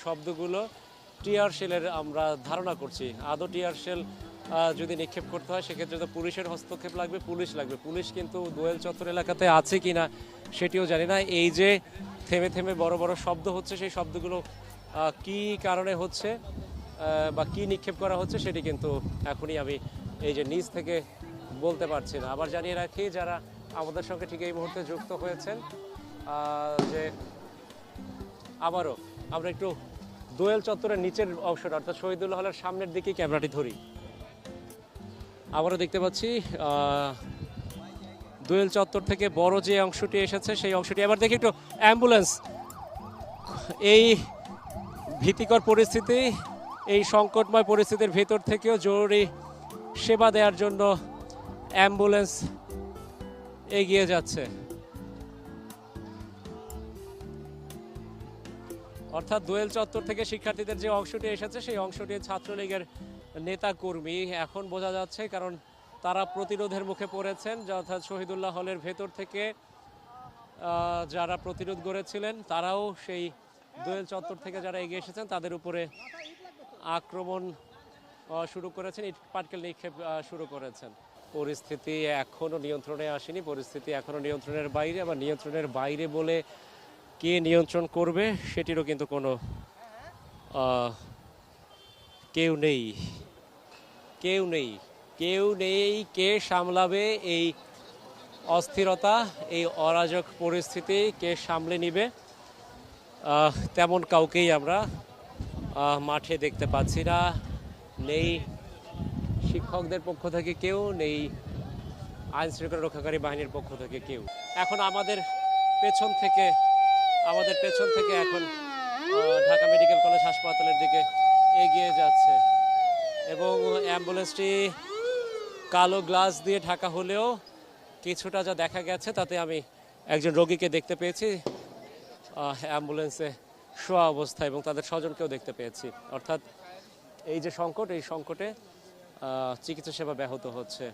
শব্দগুলো টিয়ার শেলের আমরা ধারণা করছি। আদৌ টিয়ার শেল যদি নিক্ষেপ করতে হয় সেক্ষেত্রে তো পুলিশের হস্তক্ষেপ লাগবে, পুলিশ কিন্তু দোয়েল চত্বর এলাকাতে আছে কিনা সেটিও জানি না। এই যে থেমে থেমে বড় বড় শব্দ হচ্ছে, সেই শব্দগুলো কি কারণে হচ্ছে বা কি নিক্ষেপ করা হচ্ছে সেটি কিন্তু এখনই আমি এই যে নিজ থেকে বলতে পারছি না। আবার জানিয়ে রাখি যারা আমাদের সঙ্গে ঠিক এই মুহূর্তে যুক্ত হয়েছেন যে আবারও আমরা একটু দোয়েল চত্বরের নিচের অংশটা অর্থাৎ শহীদুল্লাহ হলের সামনের দিকে ক্যামেরাটি ধরি। আবারও দেখতে পাচ্ছি দোয়েল চত্বর থেকে বড় যে অংশটি এসেছে সেই অংশটি। এবার দেখি একটু অ্যাম্বুলেন্স, এই ভীতিকর পরিস্থিতি, এই সংকটময় পরিস্থিতির ভেতর থেকেও জরুরি সেবা দেওয়ার জন্য অ্যাম্বুলেন্স এগিয়ে যাচ্ছে। অর্থাৎ দোয়েল চত্বর থেকে শিক্ষার্থীদের যে অংশটি এসেছে সেই অংশটি ছাত্রলীগের নেতা কর্মী এখন বোঝা যাচ্ছে, কারণ তারা প্রতিরোধের মুখে পড়েছেন। অর্থাৎ শহীদুল্লাহ হলের ভেতর থেকে যারা প্রতিরোধ গড়েছিলেন তারাও সেই দোয়েল চত্বর থেকে যারা এগিয়ে এসেছেন তাদের উপরে আক্রমণ শুরু করেছেন, ইট পাটকেল নিক্ষেপ শুরু করেছেন। পরিস্থিতি এখনও নিয়ন্ত্রণে আসেনি, পরিস্থিতি এখনও নিয়ন্ত্রণের বাইরে। আবার নিয়ন্ত্রণের বাইরে বলে কে নিয়ন্ত্রণ করবে সেটিরও কিন্তু কোনো কেউ নেই। কে সামলাবে এই অস্থিরতা, এই অরাজক পরিস্থিতি কে সামলে নিবে তেমন কাউকেই আমরা মাঠে দেখতে পাচ্ছি না। নেই শিক্ষকদের পক্ষ থেকে কেউ, নেই আইন শৃঙ্খলা রক্ষাকারী বাহিনীর পক্ষ থেকে কেউ। এখন আমাদের পেছন থেকে এখন ঢাকা মেডিকেল কলেজ হাসপাতালের দিকে এগিয়ে যাচ্ছে এবং অ্যাম্বুলেন্সটি কালো গ্লাস দিয়ে ঢাকা হলেও কিছুটা যা দেখা গেছে তাতে আমি একজন রোগীকে দেখতে পেয়েছি অ্যাম্বুলেন্সে শোয়া অবস্থা, এবং তাদের স্বজনকেও দেখতে পেয়েছি। অর্থাৎ এই যে সংকট, এই সংকটে চিকিৎসা সেবা ব্যাহত হচ্ছে।